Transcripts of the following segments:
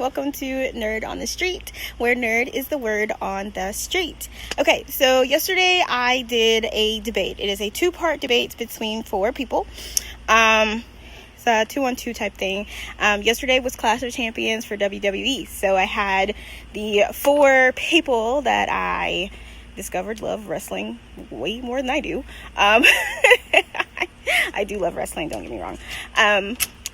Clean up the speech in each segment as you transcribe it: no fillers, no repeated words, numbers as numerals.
welcome to Nerd on the Street, where nerd is the word on the street. Okay, so yesterday I did a debate. It is a two-part debate between four people. It's a 2-on-2 type thing. Yesterday was Clash of Champions for WWE, so I had the four people that I discovered love wrestling way more than I do. I do love wrestling, don't get me wrong.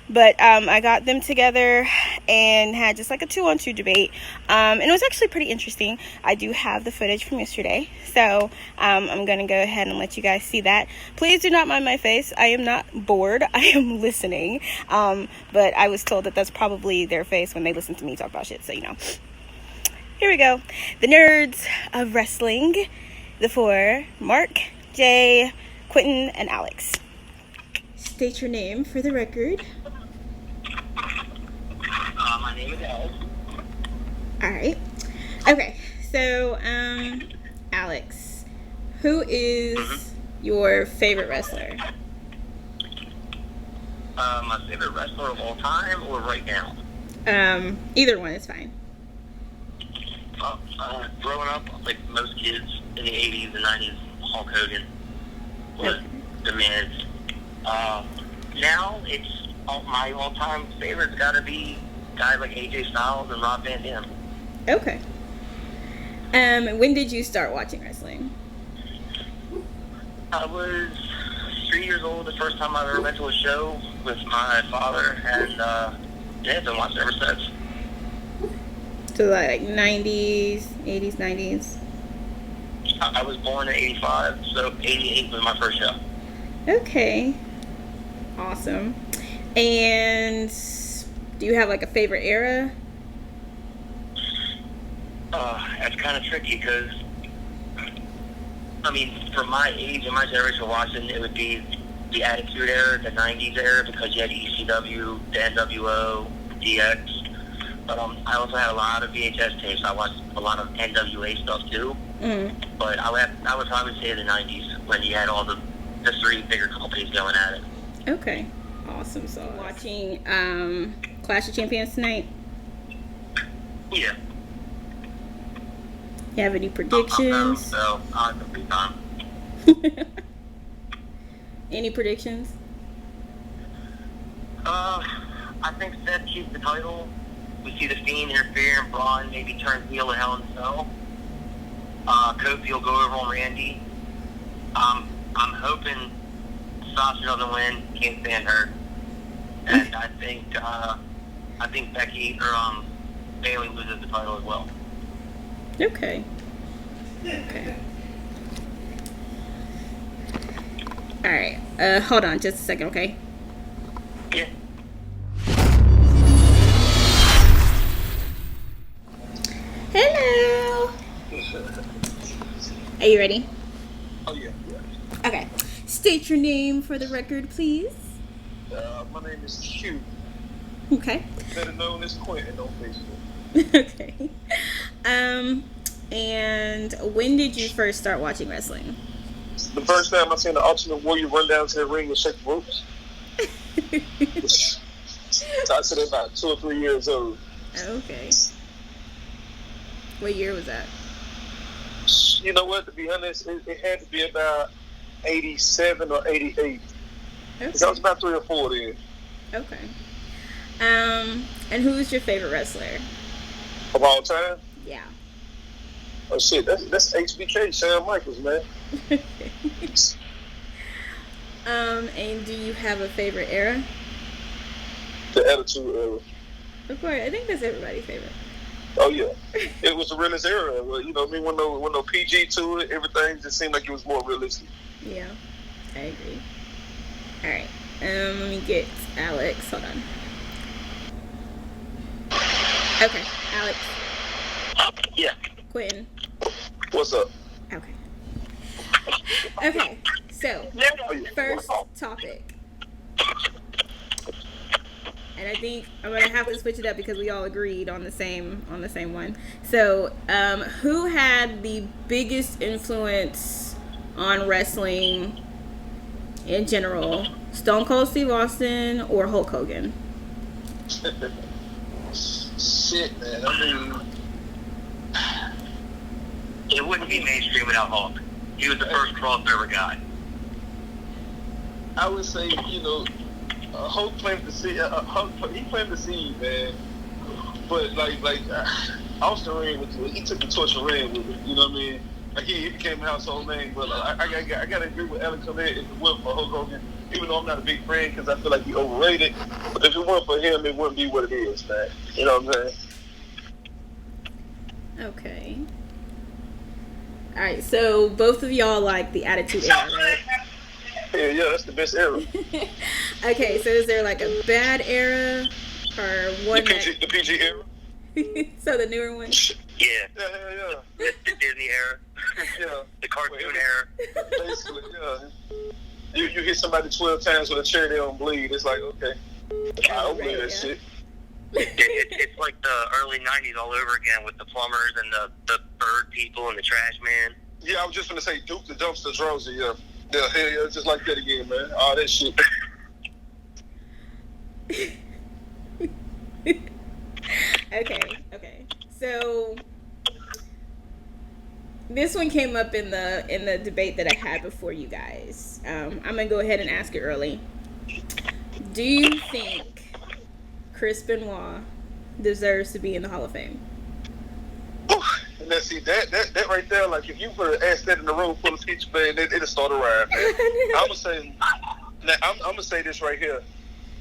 But I got them together and had just like a 2-on-2 debate. And it was actually pretty interesting. I do have the footage from yesterday. So I'm going to go ahead and let you guys see that. Please do not mind my face. I am not bored. I am listening. But I was told that that's probably their face when they listen to me talk about shit. So, you know. Here we go. The nerds of wrestling. The four. Mark, Jay, Quinten, and Alex. State your name for the record. My name is Alex. Alright. Okay, so, Alex, who is your favorite wrestler? My favorite wrestler of all time or right now? Either one is fine. Growing up, like most kids in the 80s and 90s, Hulk Hogan was the man. Now, it's my all-time favorite's got to be guys like AJ Styles and Rob Van Dam. Okay. When did you start watching wrestling? I was 3 years old the first time I ever went to a show with my father, and I've been watching ever since. So like 90s, 80s, 90s? I was born in 85, so 88 was my first show. Okay. Awesome. And do you have like a favorite era? That's kind of tricky because, I mean, for my age and my generation watching, it would be the Attitude Era, the 90s era, because you had ECW, the NWO, DX. But I also had a lot of VHS tapes. I watched a lot of NWA stuff too. But I would probably say the 90s when you had all the three bigger companies going at it. Okay. Awesome. So watching Clash of Champions tonight? Yeah. You have any predictions? So I'll have a free time. Any predictions? I think Seth keeps the title. We see the Fiend interfere and Braun maybe turn heel in Hell in a Cell. Kofi will go over on Randy. I'm hoping Sasha doesn't win. Can't stand her. And I think Becky or Bayley loses the title as well. Okay. All right. Hold on just a second, okay? Yeah. Hello. Are you ready? Oh, yeah. Okay. State your name for the record, please. My name is Q. Okay. Better known as Quinten on Facebook. Okay. And when did you first start watching wrestling? The first time I seen the Ultimate Warrior run down to the ring and shake the ropes. So I said about 2 or 3 years old. Okay. What year was that? You know what? To be honest, it had to be about 87 or 88. Okay. Because I was about 3 or 4 then. Okay. And who's your favorite wrestler? Of all time? Yeah. Oh shit, that's HBK, Shawn Michaels, man. And do you have a favorite era? The Attitude Era. Of course, I think that's everybody's favorite. Oh yeah, it was the realest era. Well, you know, I mean, when no PG to it, everything just seemed like it was more realistic. Yeah, I agree. All right, let me get Alex. Hold on. Okay, Alex. Yeah. Quinten. What's up? Okay. Okay. So first topic. And I think I'm gonna have to switch it up because we all agreed on the same one. So, who had the biggest influence on wrestling in general? Stone Cold Steve Austin or Hulk Hogan? Shit, shit, man. I mean, it wouldn't be mainstream without Hulk. He was the first crossover guy. I would say, Hulk planted the seed. He planted the seed, man. But Austin ran with it. He took the torch and ran with it. You know what I mean? Like he became a household name. But I gotta agree with Alex on that. If it wasn't for Hulk Hogan, even though I'm not a big fan because I feel like he overrated, but if it weren't for him, it wouldn't be what it is, man. You know what I'm saying? Okay. All right. So both of y'all like the Attitude Era, right? Yeah, that's the best era. Okay. So is there like a bad era or one The PG era. So the newer one. Yeah. Yeah. The Disney era. Yeah. The cartoon era. Basically, yeah. You hit somebody 12 times with a chair, they don't bleed. It's like, okay, I don't believe that shit. It's like the early 90s all over again with the plumbers and the bird people and the trash man. Yeah, I was just going to say Duke the Dumpster Drowsy, yeah. Yeah, hell yeah, just like that again, man. All that shit. Okay. So this one came up in the debate that I had before you guys. I'm gonna go ahead and ask it early. Do you think Chris Benoit deserves to be in the Hall of Fame? And then see that right there, like if you were to ask that in a room full of people, man, it'll start a riot, man. I'm gonna say this right here.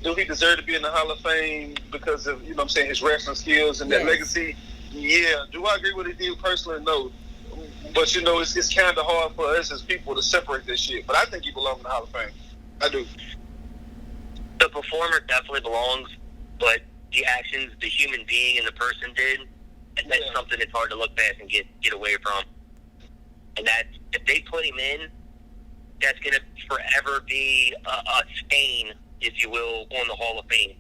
Do he deserve to be in the Hall of Fame because of, what I'm saying, his wrestling skills and that legacy? Yeah. Do I agree with it? Did personally? No. But it's kind of hard for us as people to separate this shit. But I think he belongs in the Hall of Fame. I do. The performer definitely belongs, but the actions the human being and the person did, that's something that's hard to look past and get away from. And that if they put him in, that's gonna forever be a stain, if you will, on the Hall of Fame.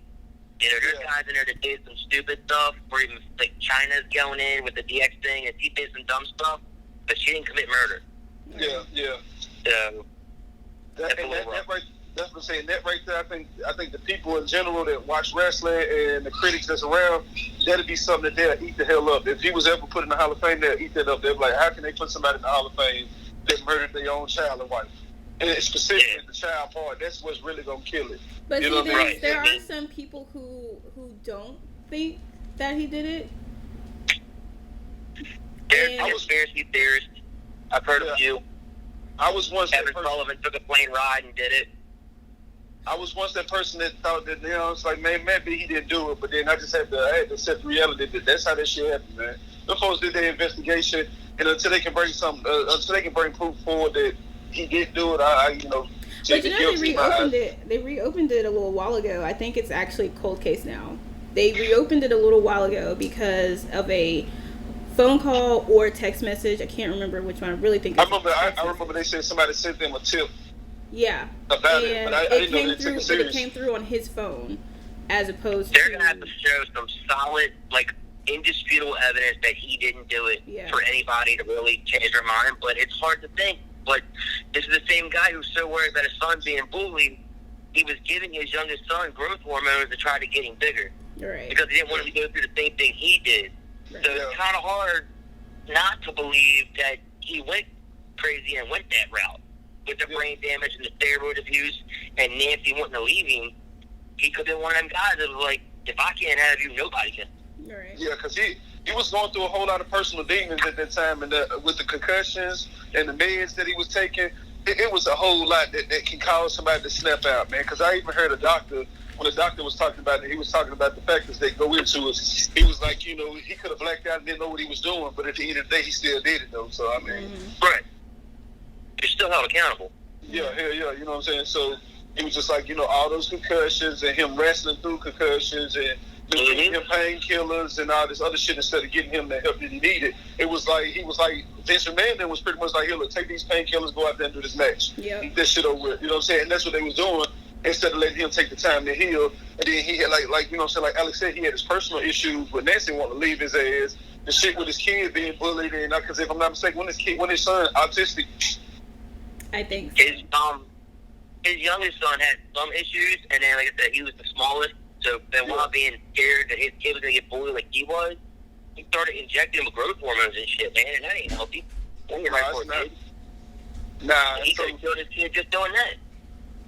There's guys in there that did some stupid stuff, or even like China's going in with the DX thing, and he did some dumb stuff, but she didn't commit murder. Yeah. That's what I'm saying. That right there, I think the people in general that watch wrestling and the critics that's around, that'd be something that they'll eat the hell up. If he was ever put in the Hall of Fame, they'll eat that up. They'll be like, how can they put somebody in the Hall of Fame that murdered their own child and wife? And specifically the child part, that's what's really gonna kill it. But there are some people who don't think that he did it. There's conspiracy theorists. I've heard a few. I was once Kevin Sullivan took a plane ride and did it. I was once that person that thought that, it's like, man, maybe he didn't do it, but then I had to accept the reality that that's how that shit happened, man. The folks did their investigation, and until they can bring proof forward that he did do it, But they reopened it a little while ago. I think it's actually a cold case now. They reopened it a little while ago because of a phone call or text message. I can't remember which one. I really think I remember they said somebody sent them a tip. Yeah. About it, but I didn't know they took it serious. It came through on his phone as opposed They're going to have to show some solid, indisputable evidence that he didn't do it for anybody to really change their mind. But it's hard to think. But this is the same guy who's so worried about his son being bullied. He was giving his youngest son growth hormones to try to get him bigger. Right. Because he didn't want him to go through the same thing he did. Right. So it's kind of hard not to believe that he went crazy and went that route. With the brain damage and the steroid abuse and Nancy wanting to leave him, he could have been one of them guys that was like, if I can't have you, nobody can. Right. Yeah, because he was going through a whole lot of personal demons at that time, and with the concussions and the meds that he was taking, it was a whole lot that can cause somebody to snap out, man. Because I even heard a doctor, when the doctor was talking about it, he was talking about the factors that go into it. He was like, he could have blacked out and didn't know what he was doing, but at the end of the day, he still did it, though. So, Right. You're still held accountable. Yeah, you know what I'm saying? So it was just like, all those concussions and him wrestling through concussions and giving him painkillers and all this other shit instead of getting him the help that he needed. He was like Vince McMahon was pretty much like, here, look, take these painkillers, go out there and do this match. Yeah. Get this shit over with. You know what I'm saying? And that's what they was doing instead of letting him take the time to heal. And then he had like Alex said, he had his personal issues with Nancy wanting to leave his ass. The shit with his kid being bullied, and because if I'm not mistaken, when his son autistic. I think so. His youngest son had some issues, and then, like I said, he was the smallest, So Benoit being scared that his kid was going to get bullied like he was, he started injecting him with growth hormones and shit, man, and that ain't healthy. He could have killed his kid just doing that.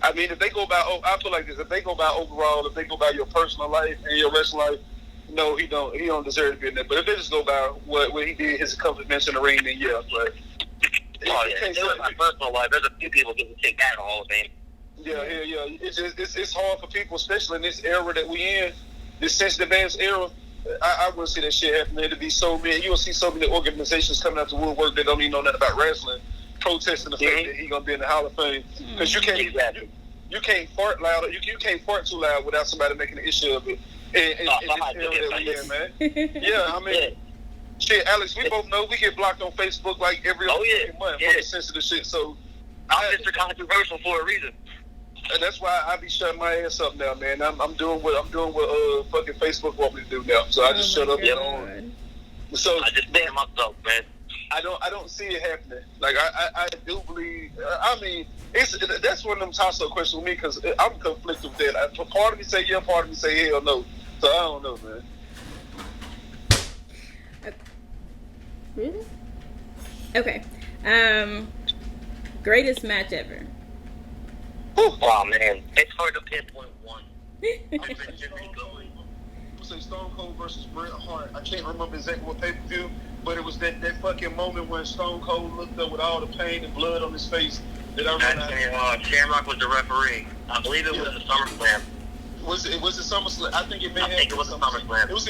I mean, if they go by, I feel like this. If they go by overall, if they go by your personal life and your wrestling life, no, he don't deserve to be in there. But if they just go by what he did, his accomplishments in the ring, then yeah. But it was my personal life. There's a few people getting to take that in the Hall of Fame. Yeah. It's hard for people, especially in this era that we in, this sensitive ass era. I will see that shit happen. There'll be so many. You'll see so many organizations coming out to woodwork that don't even know nothing about wrestling, protesting the fact that he's gonna be in the Hall of Fame. Because you can't you can't fart loud. You can't fart too loud without somebody making an issue of it. And this era that we in, man. Yeah, I mean, shit, Alex, we both know we get blocked on Facebook like every other month for the sensitive shit. So I'm Mr. Controversial for a reason. And that's why I be shutting my ass up now, man. I'm doing what fucking Facebook want me to do now. So I just shut up. So I just ban myself, man. I don't see it happening. Like I do believe. I mean, that's one of them toss-up questions with me because I'm conflicted with that. Part of me say yeah, part of me say hell no. So I don't know, man. Really? Okay. Greatest match ever. Oh man, it's hard to pinpoint one. I'm gonna say Stone Cold versus Bret Hart. I can't remember exactly what pay-per-view, but it was that fucking moment when Stone Cold looked up with all the pain and blood on his face. That I realized. Shamrock was the referee. I believe it was the SummerSlam. Was it SummerSlam? I think it was a SummerSlam. It was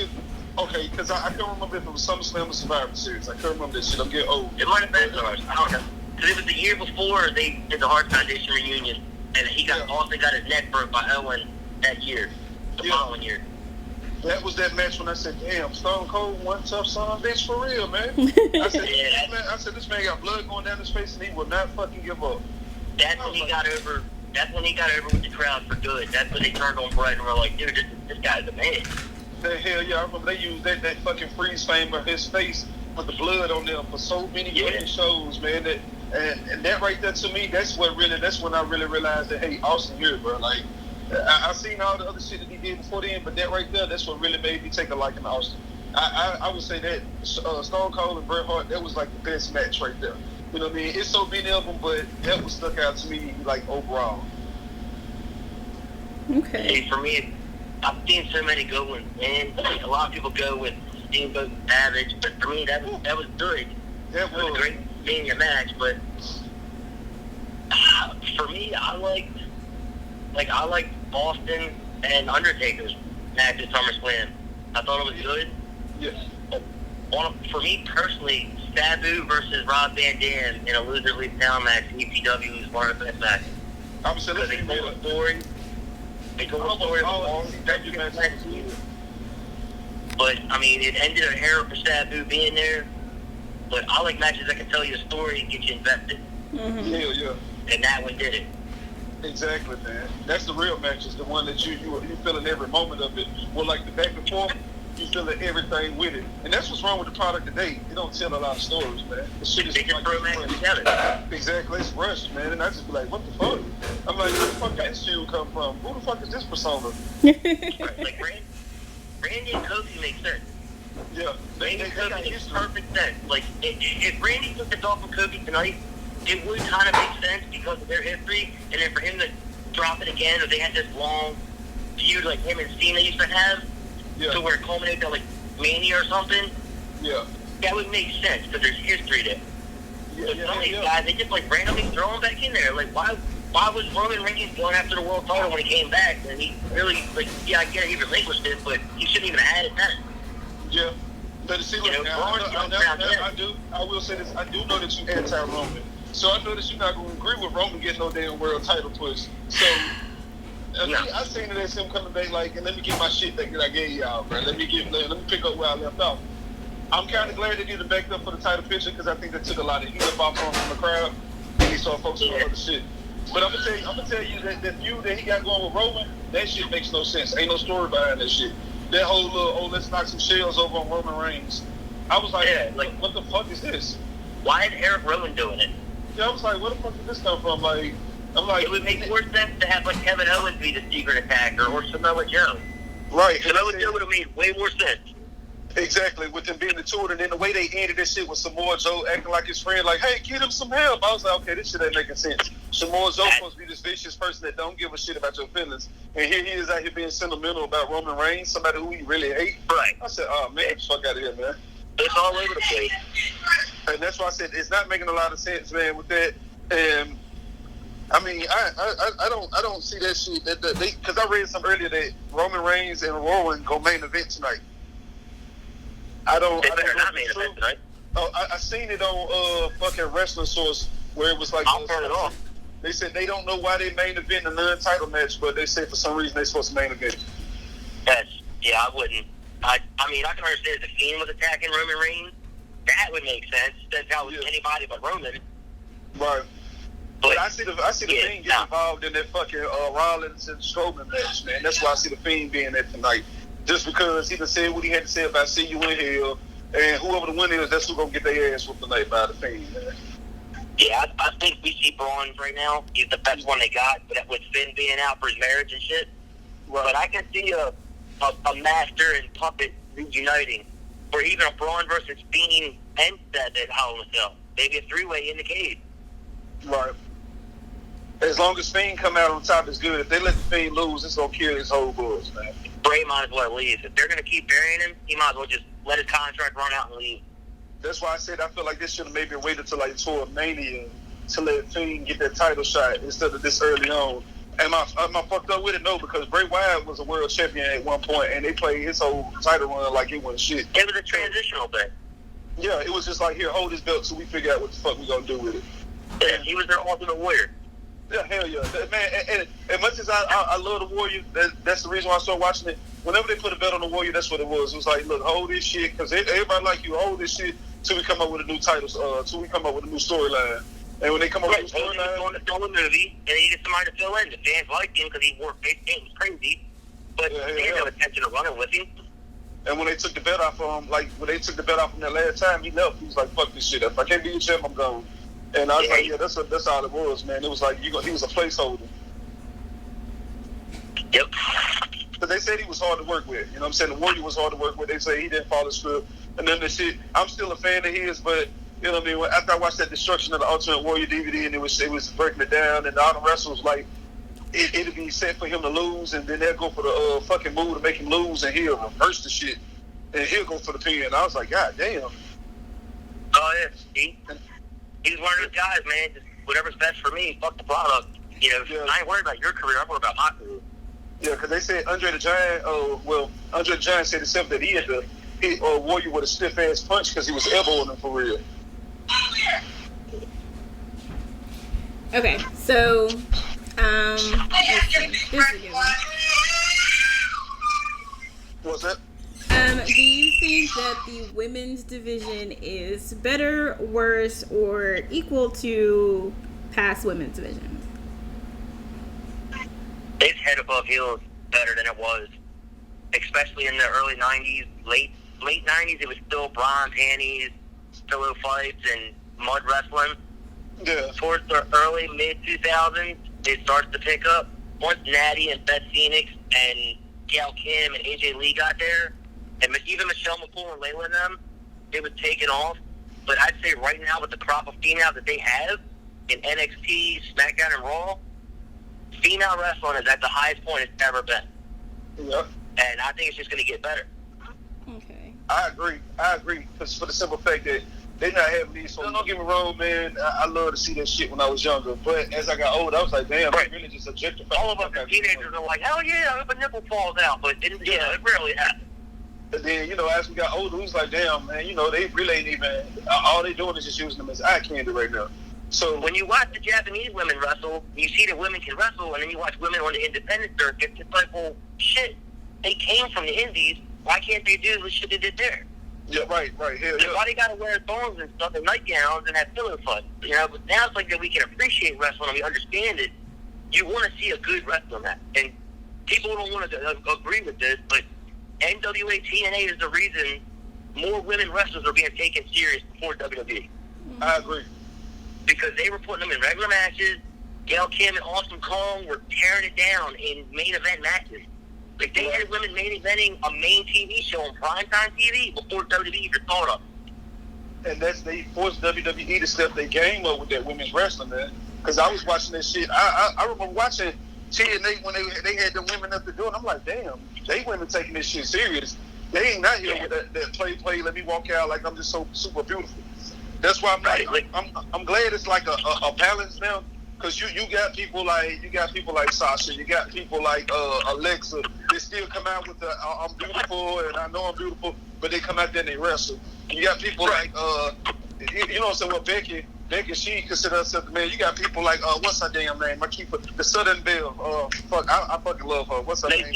okay, because I couldn't remember if it was SummerSlam or Survivor Series. I couldn't remember this shit. I'm getting old. It might have been ours. I don't know. Because it was the year before they did the Hart Foundation reunion. And he also got his neck broke by Owen that year, the following year. That was that match when I said, damn, Stone Cold, one tough son of a bitch for real, man. I said, this man got blood going down his face and he will not fucking give up. That's when he got over with the crowd for good. That's when they turned on Bret and were like, dude, this guy's the man. Hell yeah, I remember they used that fucking freeze frame of his face with the blood on them for so many fucking shows, man. And that right there to me, that's when I really realized that, hey, Austin here, bro. Like, I seen all the other shit that he did before then, but that right there, that's what really made me take a liking to Austin. I would say that Stone Cold and Bret Hart, that was like the best match right there. You know what I mean? It's so many of them, but that was stuck out to me like overall. Okay. Hey, for me, I've seen so many good ones, man. A lot of people go with Steamboat and Savage, but for me, that was good. That was a great Mania match, but for me, I liked Austin and Undertaker's match at SummerSlam. I thought it was good. Yes. For me personally, Sabu versus Rob Van Dam in a loser leaves town match in ECW was one of the best matches. I'm saying they told a story. They told a story of a long match. But I mean, it ended an era for Sabu being there. But I like matches that can tell you a story and get you invested. Mm-hmm. Yeah. And that one did it. Exactly, man. That's the real match. Is the one that you feeling every moment of it. Well, like the back and forth, you feeling everything with it. And that's what's wrong with the product today. It don't tell a lot of stories, man. The shit is they just throw matches together. Exactly. It's rushed, man. And I just be like, what the fuck? I'm like, where the fuck did this shoe come from? Who the fuck is this persona? Right, like Randy and Kofi make sense. Yeah. Randy and Kofi makes perfect sense. Like, if Randy took the off of Kofi tonight, it would kind of make sense because of their history, and then for him to drop it again, or they had this long feud like him and Cena used to have, to where it culminated at like Mania or something. Yeah. That would make sense because there's history there. But some of these guys, they just like randomly throw him back in there. Like, why was Roman Reigns going after the world title when he came back? And he really, like, I get it, he relinquished it, but he shouldn't even have had it then. Yeah. But see, look, I will say this. I do know that you're anti-Roman. So I know that you're not going to agree with Roman getting no damn world title push. So I seen it as him coming back like, and let me get my shit back that I gave y'all, bro. Let me pick up where I left off. I'm kind of glad they did it back up for the title picture because I think that took a lot of heat up off from the crowd, and he saw folks doing other shit. But I'm gonna tell you that feud that he got going with Roman, that shit makes no sense. Ain't no story behind that shit. That whole little, let's knock some shells over on Roman Reigns. I was like, what the fuck is this? Why is Eric Rowan doing it? Yeah, I was like, where the fuck did this come from? I'm like, it would make more sense to have like Kevin Owens be the secret attacker or Samoa Joe. Right. So that would have made way more sense. Exactly, with them being the two, and then the way they ended this shit with Samoa Joe acting like his friend, like, hey, get him some help. I was like, okay, this shit ain't making sense. Samoa Joe supposed to be this vicious person that don't give a shit about your feelings, and here he is out here being sentimental about Roman Reigns, somebody who he really hate. Right. I said, oh, man, get the fuck out of here, man. It's all over the place. And that's why I said it's not making a lot of sense, man, with that. And I mean, I don't see that shit. Because I read some earlier that Roman Reigns and Rowan go main event tonight. I don't Better know not if main it's true. event tonight. Oh, I seen it on fucking Wrestling Source where it was like I'll turn it off. They said they don't know why they main event a non-title match, but they said for some reason they're supposed to main event. Yeah, I wouldn't. I mean, I can understand if the Fiend was attacking Roman Reigns. That would make sense. That's how it was anybody but Roman. Right. But I see the yeah, Fiend getting involved in that fucking Rollins and Strowman match, man. That's why I see the Fiend being there tonight. Just because he done said what he had to say about see you in hell, and whoever the winner is, that's who gonna get their ass whooped tonight by the Fiend, man. Yeah, I think we see Braun right now. He's the best one they got, but with Finn being out for his marriage and shit. Right. But I can see a master and puppet reuniting, or even a Braun versus Fiend and Seth at Hell in a Cell. Maybe a three-way in the cage. Right. As long as Fiend come out on top, it's good. If they let the Fiend lose, it's gonna kill his whole buzz, man. Bray might as well leave. If they're gonna keep burying him, he might as well just let his contract run out and leave. That's why I said I feel like this should have maybe waited till like Tour Mania to let Fiend get that title shot instead of this early on. Am I fucked up with it? No, because Bray Wyatt was a world champion at one point, and they played his whole title run like it wasn't shit. It was a transitional thing. Yeah, it was just like, here, hold this belt till we figure out what the fuck we gonna do with it. Yeah, he was their ultimate warrior. Yeah, hell yeah. Man, and as much as I love the Warrior, that's the reason why I started watching it. Whenever they put a belt on the Warrior, that's what it was. It was like, look, hold this shit, because everybody like you, hold this shit till we come up with a new title, till we come up with a new storyline. And when they come up with a new storyline... He was movie, and he needed somebody to fill in. The fans liked him because he wore face paint. It was crazy. But they had no intention of running with him. And when they took the belt off of him, like, when they took the belt off him that last time, he left. He was like, fuck this shit. If I can't be your champ, I'm gone. And I was like, yeah, that's all it was, man. It was like, he was a placeholder. Yep. But they said he was hard to work with. You know what I'm saying? The Warrior was hard to work with. They say he didn't follow the script. And then the shit, I'm still a fan of his, but, you know what I mean? After I watched that Destruction of the Ultimate Warrior DVD, and it was breaking it down, and all the wrestlers, like, it'd be set for him to lose, and then they'll go for the fucking move to make him lose, and he'll reverse the shit, and he'll go for the pin. I was like, God damn. Oh, yeah. He's one of those guys, man. Just whatever's best for me, fuck the product. You know, I ain't worried about your career. I'm worried about my career. Yeah, because they said Andre the Giant, Andre the Giant said himself that he had to hit Warrior with a stiff-ass punch because he was elbowing him for real. Okay, so, let's see. This is a good one. What's that? Do you think that the women's division is better, worse, or equal to past women's divisions? It's head above heels better than it was, especially in the early 90s, late 90s. It was still bra and panties, pillow fights, and mud wrestling. Yeah. Towards the early mid 2000s, it started to pick up. Once Natty and Beth Phoenix and Gail Kim and AJ Lee got there, and even Michelle McCool and Layla and them, it was taken off. But I'd say right now, with the crop of females that they have in NXT, SmackDown, and Raw, female wrestling is at the highest point it's ever been. Yeah. And I think it's just going to get better. Okay. I agree. Because for the simple fact that they're not having these. So don't get me wrong, man. I love to see that shit when I was younger. But as I got older, I was like, damn, they really just objectify. All of us as teenagers are like, hell yeah, if a nipple falls out. But it rarely happens. And then, as we got older, we was like, damn, man, they really ain't even, all they doing is just using them as eye candy right now. So when you watch the Japanese women wrestle, you see that women can wrestle, and then you watch women on the independent circuit, it's like, well, shit, they came from the indies. Why can't they do the shit they did there? Yeah, right, hell yeah. Why they gotta wear thongs and stuff and nightgowns and have pillow fights? But now it's like that we can appreciate wrestling and we understand it. You want to see a good wrestling match, and people don't want to agree with this, but NWA TNA is the reason more women wrestlers are being taken serious before WWE. I agree. Because they were putting them in regular matches. Gail Kim and Awesome Kong were tearing it down in main event matches. Like, they had women main eventing a main TV show on primetime TV before WWE even thought of. And they forced WWE to step their game up with that women's wrestling, man. Because I was watching that shit. I remember watching TNA when they had the women up the door, and I'm like, damn, they women taking this shit serious. They ain't out here with that play, let me walk out like I'm just so super beautiful. That's why I'm glad it's like a balance now. Cause you got people like Sasha, you got people like Alexa. They still come out with the I'm beautiful and I know I'm beautiful, but they come out there and they wrestle. You got people like you know what I'm saying? Well, Becky, she consider herself the man. You got people like what's her damn name? I keep the Southern Belle. I fucking love her. What's her name?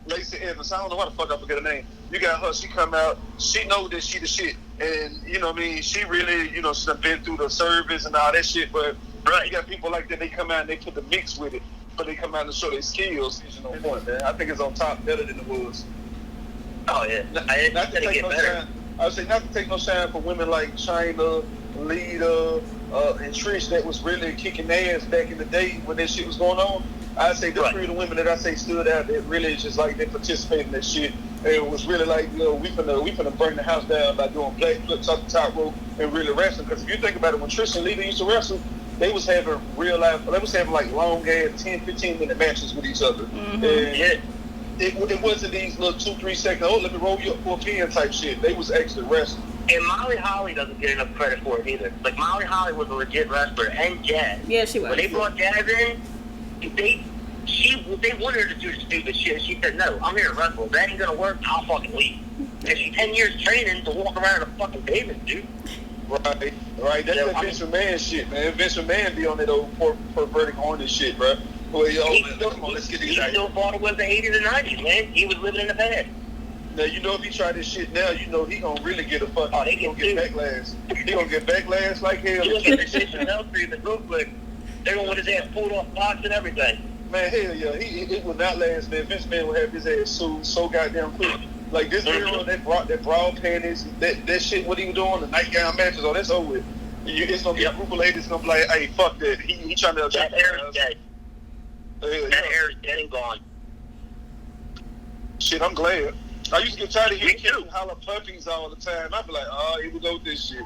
Lacey Evans. I don't know why the fuck I forget her name. You got her. She come out. She know that she the shit, and you know what I mean. She really, you know, she's been through the service and all that shit, but. Right. You got people like that, they come out and they put the mix with it, but they come out and show their skills. No point, man. I think it's on top better than it was. Oh, yeah. Not to take no shine. I would say not to take no shine for women like Chyna, Lita, and Trish that was really kicking ass back in the day when that shit was going on. I'd say the three of the women that I say stood out that really just like they participated in that shit. And it was really like, you know, we finna burn the house down by doing black flips off the top rope and really wrestling. Because if you think about it, when Trish and Lita used to wrestle, they was having like long ass 10, 15 minute matches with each other. Mm-hmm. And it wasn't these little 2-3 second, let me roll you up for a pin type shit. They was actually wrestling. And Molly Holly doesn't get enough credit for it either. Like, Molly Holly was a legit wrestler, and Jazz. Yeah, she was. When they brought Jazz in, they wanted her to do stupid shit. She said, no, I'm here to wrestle. If that ain't gonna work, I'll fucking leave. And she's 10 years training to walk around in a fucking pavement, dude. Right. That's that Vince McMahon shit, man. Vince McMahon be on that old perverted horny shit, bro. Well, come on, let's get these guys. He still fought it with the 80s and 90s, man. He was living in the past. Now, you know, if he try this shit now, you know he gonna really get a fuck. He gonna get backlash. He gonna get backlash like hell. He gonna get the shit from L Street real quick. They're gonna want his ass pulled off box and everything. Man, hell yeah. It will not last, man. Vince McMahon will have his ass sued so goddamn quick. Like this girl that broad panties, that shit, what he was doing, the nightgown matches, that's over with. It's gonna be a group of ladies gonna be like, hey, fuck that. He trying to that air is dead. That air is dead and gone. Shit, I'm glad. I used to get tired of hearing kids holler puppies all the time. I'd be like, here we go with this shit.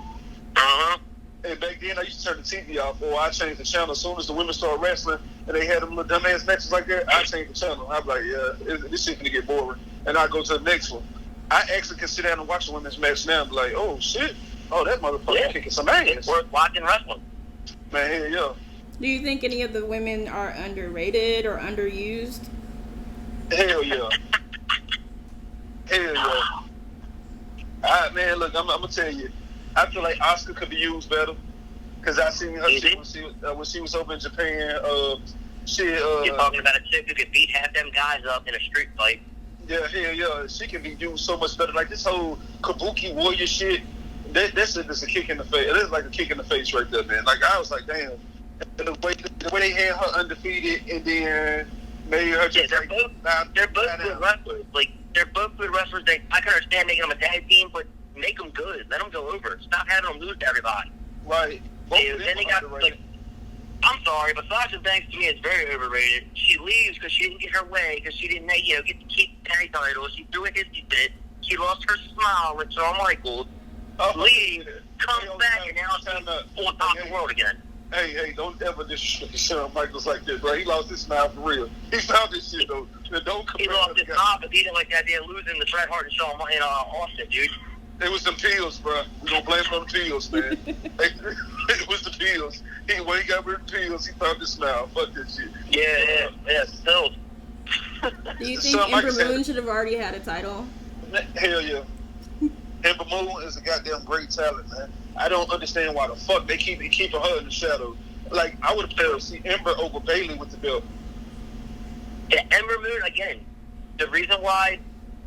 And back then I used to turn the TV off, or I changed the channel as soon as the women started wrestling and they had them little dumbass matches like that. I changed the channel. I'd be like, this shit gonna get boring. And I go to the next one. I actually can sit down and watch a women's match now and be like, oh shit, that motherfucker kicking some ass. It's worth watching wrestling. Man, hell yeah. Do you think any of the women are underrated or underused? Hell yeah. Hell yeah. Man, look, I'm gonna tell you, I feel like Asuka could be used better. Cause I seen her shit when she was over in Japan. You're talking about a chick who could beat half them guys up in a street fight. Yeah, hell yeah. She can be used so much better. Like this whole Kabuki Warrior shit, that's just a kick in the face. It is like a kick in the face right there, man. Like I was like, damn. And the way they had her undefeated and then made her just they're both good wrestlers. Like they're both good wrestlers. I can understand making them a tag team, but make them good. Let them go over. Stop having them lose to everybody. Right. Then they got I'm sorry, but Sasha Banks to me is very overrated. She leaves because she didn't get her way, because she didn't, get to keep the tag title. She threw a hissy fit. She lost her smile with Shawn Michaels. Leaves, comes back, and now she's on top of the world again. Hey, don't ever disrespect Shawn Michaels like that, bro. He lost his smile for real. He found this shit, though. Don't compare. He lost his smile, but he didn't like that idea of losing the Bret Hart and Shawn in Austin, dude. It was some pills, bro. We gonna blame it on the pills, man. It was the pills. When he got rid of the pills, he found his smile. Fuck that shit. Yeah, pills. Do you think Ember Moon should have already had a title? Hell yeah. Ember Moon is a goddamn great talent, man. I don't understand why the fuck they keeping her in the shadow. Like, I would have preferred to see Ember over Bayley with the belt. Yeah, Ember Moon, again, the reason why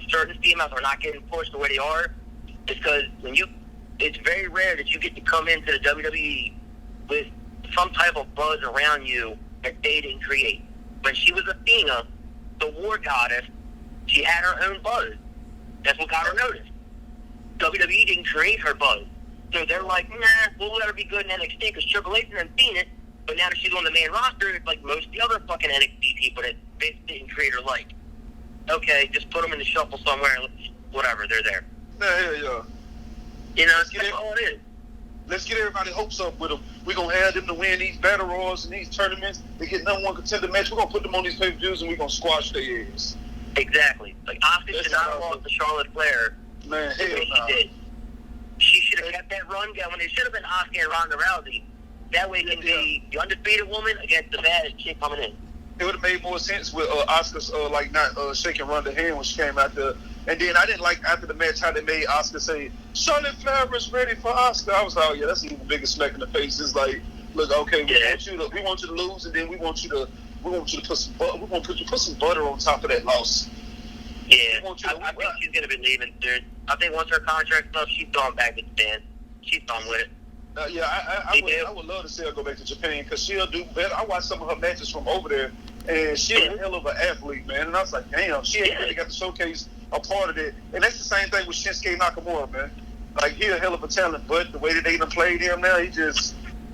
certain females are not getting pushed the way they are is because it's very rare that you get to come into the WWE with some type of buzz around you that they didn't create. When she was Athena, the war goddess, she had her own buzz. That's what got her noticed. WWE didn't create her buzz. So they're like, nah, we'll let her be good in NXT because Triple H hasn't seen it. But now that she's on the main roster, it's like most of the other fucking NXT people that Vince didn't create her like. okay, just put them in the shuffle somewhere. Whatever, they're there. Yeah. You know, that's all it is. Let's get everybody's hopes up with them. We're going to have them to win these battle royals and these tournaments. They get number one contender match. We're going to put them on these pay-per-views and we're going to squash their ass. Exactly. Like, Asuka should not have lost to Charlotte Flair. Man, hell no. She did. She should have kept that run going. It should have been Asuka and Ronda Rousey. That way it can be the undefeated woman against the baddest chick coming in. It would have made more sense with Asuka's not shaking Ronda's hand when she came out there. And then I didn't like after the match how they made Asuka say, Charlotte Flair is ready for Asuka. I was like, oh yeah, that's an even bigger smack in the face. It's like, look, okay, we want you to lose, and then we want you to put some put some butter on top of that loss. Yeah, I think she's gonna be leaving, dude. I think once her contract's up, she's going back to Japan. She's done with it. I would love to see her go back to Japan because she'll do better. I watched some of her matches from over there, and she's a hell of an athlete, man. And I was like, damn, she ain't really got to showcase a part of it. And that's the same thing with Shinsuke Nakamura, man. Like, he's a hell of a talent, but the way that they done played him now, he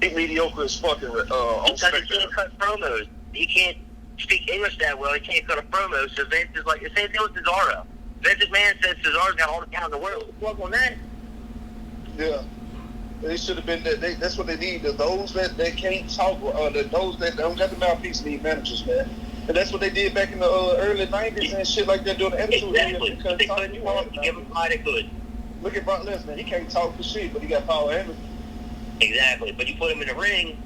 mediocre as fucking on because he can't cut promos. He can't speak English that well. He can't cut a promo. So Vince is like, the same thing with Cesaro. Vince McMahon says Cesaro's got all the talent in the world. Plug on that. Yeah. They should have been that. That's what they need. Those that can't talk, those that don't got the mouthpiece need managers, man. And that's what they did back in the early '90s and shit like that during the Attitude Era. Exactly. They couldn't talk. Give them how they could. Look at Brock Lesnar. He can't talk for shit, but he got power and everything. Exactly. But you put him in the ring,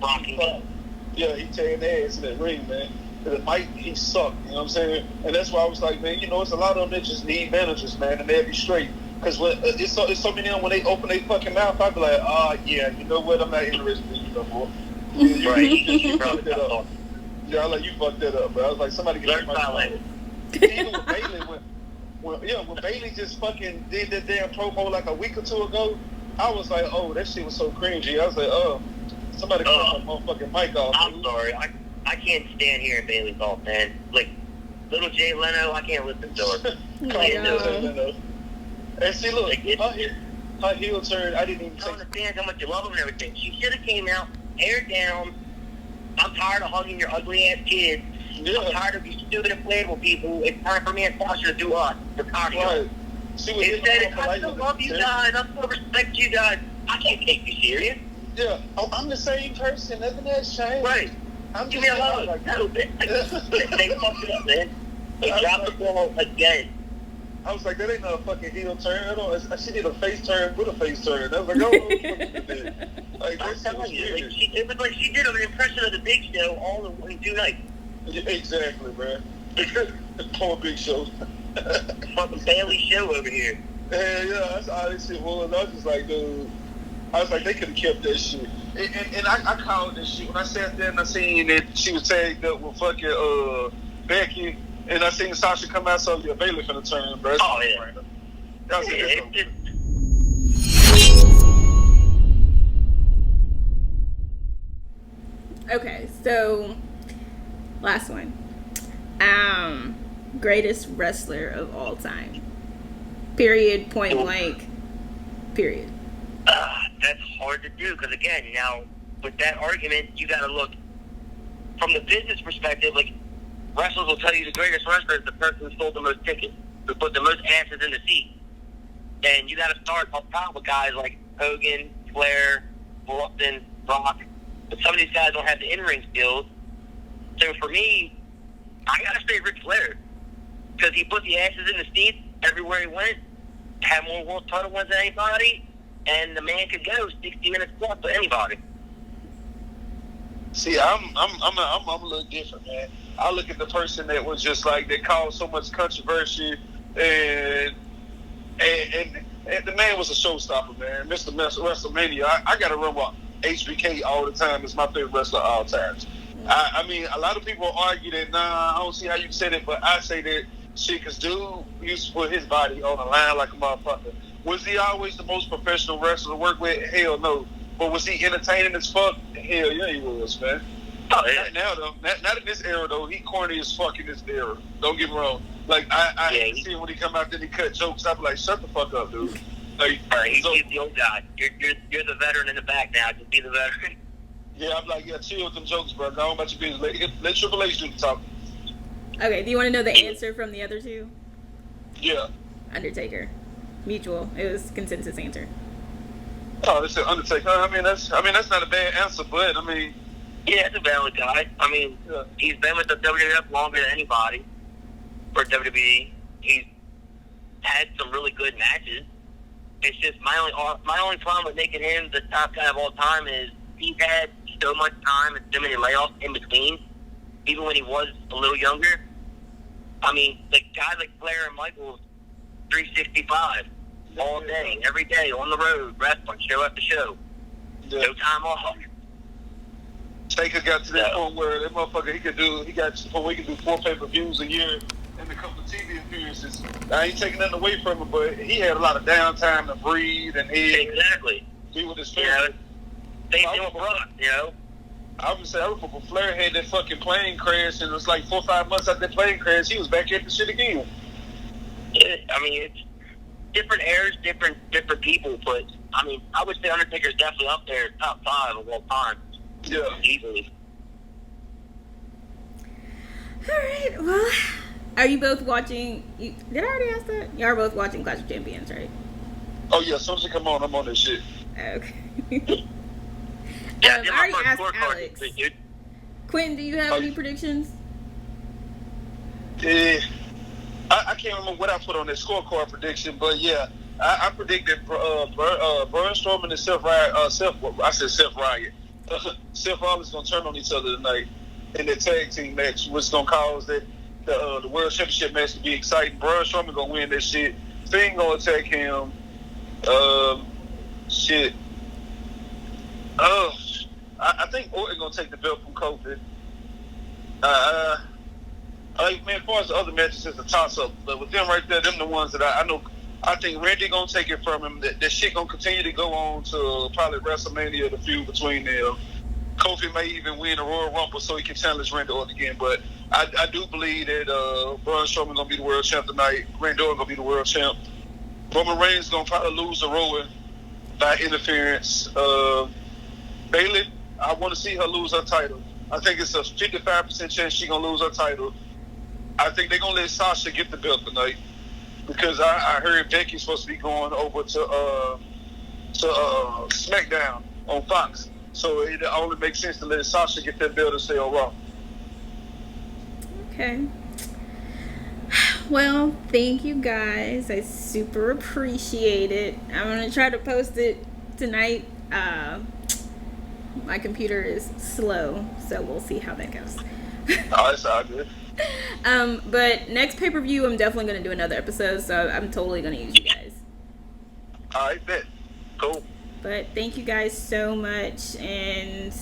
Brock can go. Yeah, he tearing their ass in that ring, man. He sucked. You know what I'm saying? And that's why I was like, man, it's a lot of them that just need managers, man, and they'll be straight. Because it's so many of them, when they open their fucking mouth, I'd be like, yeah, you know what? I'm not interested in you no more. Right. You fucked that up. Yeah, I like, you fucked that up, bro. I was like, somebody get my language. Even with Bayley, when Bayley just fucking did that damn promo like a week or two ago, I was like, oh, that shit was so cringy. I was like, somebody cut my motherfucking mic off. I'm sorry. I can't stand hearing Bayley talk, man. Like, little Jay Leno, I can't listen to her. Leno. And see, look, her heel turn, I didn't even I understand how much you love him and everything. She should have came out, hair down. I'm tired of hugging your ugly ass kids. Yeah. I'm tired of you stupid inflatable people. It's time for me and Sasha to do us. The cardio. Right. Instead, I still love you guys. I still respect you guys. I can't take you serious. Yeah. Oh, I'm the same person. Nothing has changed. Right. Give me a hug. They fucked it up, man. They dropped the ball again. I was like, that ain't no fucking heel turn. She did a face turn with a face turn. I was like, oh, like, I'm telling you, it was like she did an impression of the Big Show all in 2 nights. Yeah, exactly, bro. Poor Big Show. Fucking Bailey Show over here. Yeah, that's all this shit was. I was just like, dude. I was like, they could have kept that shit. And I called this shit when I sat there and I seen that she was tagged up with fucking Becky. And I seen Sasha come out, so yeah, Bayley finna turn, bro. Oh, yeah. That was it. Okay, so last one. Greatest wrestler of all time. Period. Point blank. Period. That's hard to do because again, now with that argument, you got to look from the business perspective. Like, wrestlers will tell you the greatest wrestler is the person who sold the most tickets, who put the most asses in the seat. And you got to start up top with guys like Hogan, Flair, Austin, Rock. But some of these guys don't have the in-ring skills. So for me, I got to say Ric Flair. Because he put the asses in the seats everywhere he went, had more world title wins than anybody, and the man could go 60 minutes plus with anybody. See, I'm a little different, man. I look at the person that was just like, that caused so much controversy, and the man was a showstopper, man. Mr. WrestleMania. I got to run with HBK all the time. It's my favorite wrestler of all times. I mean, a lot of people argue that, I don't see how you said it, but I say that shit, because dude used to put his body on the line like a motherfucker. Was he always the most professional wrestler to work with? Hell no. But was he entertaining as fuck? Hell yeah, he was, man. Oh, yeah. Not in this era, though. He corny as fuck in this era. Don't get me wrong. Like, I see him when he come out there and he cut jokes. I be like, shut the fuck up, dude. Like, he's the old guy. You're the veteran in the back now. Just be the veteran. Yeah, I'm like, yeah, chill with them jokes, bro. Go on about your business. Let Triple H do the talking. Okay, do you want to know the answer from the other two? Yeah. Undertaker. Mutual. It was consensus answer. Oh, they said Undertaker. I mean, that's not a bad answer, but I mean, Yeah, it's a valid guy. I mean, yeah. he's been with the WWF longer than anybody for WWE. He's had some really good matches. It's just my only problem with making him the top guy of all time is he's had so much time and so many layoffs in between, even when he was a little younger. I mean, the guys like Flair and Michaels, 365 all day, every day, on the road, wrestling, show after show. Yeah. No time off. Taker got to that point where that motherfucker he got to the point where he can do 4 pay-per-views a year and a couple of TV appearances. I ain't taking nothing away from him, but he had a lot of downtime to breathe and Exactly. be with his You family. know, same thing with Brock, you know. I remember Flair had that fucking plane crash, and it was like 4 or 5 months after that plane crash, he was back at the shit again. I mean, it's different eras, different people, but I mean, I would say Undertaker's definitely up there, top 5 of all time. Yeah. Easily. All right. Well, are you both watching? Did I already ask that? You are both watching Clash of Champions, right? Oh yeah, as soon as it come on, I'm on that shit. Okay. Yeah, I already asked scorecard, Alex. dude. Quentin, do you have any predictions? Yeah. I can't remember what I put on that scorecard prediction, but yeah, I predicted Braun Strowman and Seth Rollins gonna turn on each other tonight in the tag team match, which is gonna cause the World Championship match to be exciting. Braun Strowman gonna win that shit. Sting gonna attack him. Shit. I think Orton gonna take the belt from Kofi. Man, as far as the other matches, it's a toss-up. But with them right there, them the ones that I know. I think Randy gonna take it from him. That shit gonna continue to go on to probably WrestleMania, the feud between them. Kofi may even win the Royal Rumble so he can challenge Randy Orton again. But I do believe that Braun Strowman gonna be the world champ tonight. Randy Orton gonna be the world champ. Roman Reigns gonna probably lose to Rowan by interference. Bayley, I want to see her lose her title. I think it's a 55% chance she gonna lose her title. I think they're gonna let Sasha get the belt tonight because I heard Becky's supposed to be going over to SmackDown on Fox. So it only makes sense to let Sasha get that belt and stay on Raw. Okay. Well, thank you guys. I super appreciate it. I'm gonna try to post it tonight. My computer is slow, so we'll see how that goes. Oh, that's all good. But next pay-per-view, I'm definitely gonna do another episode, so I'm totally gonna use you guys. All right, bet. Cool. But thank you guys so much, and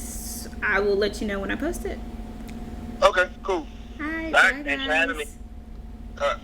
I will let you know when I post it. Okay, cool. All right, All right, bye, thanks for having guys. me. All right.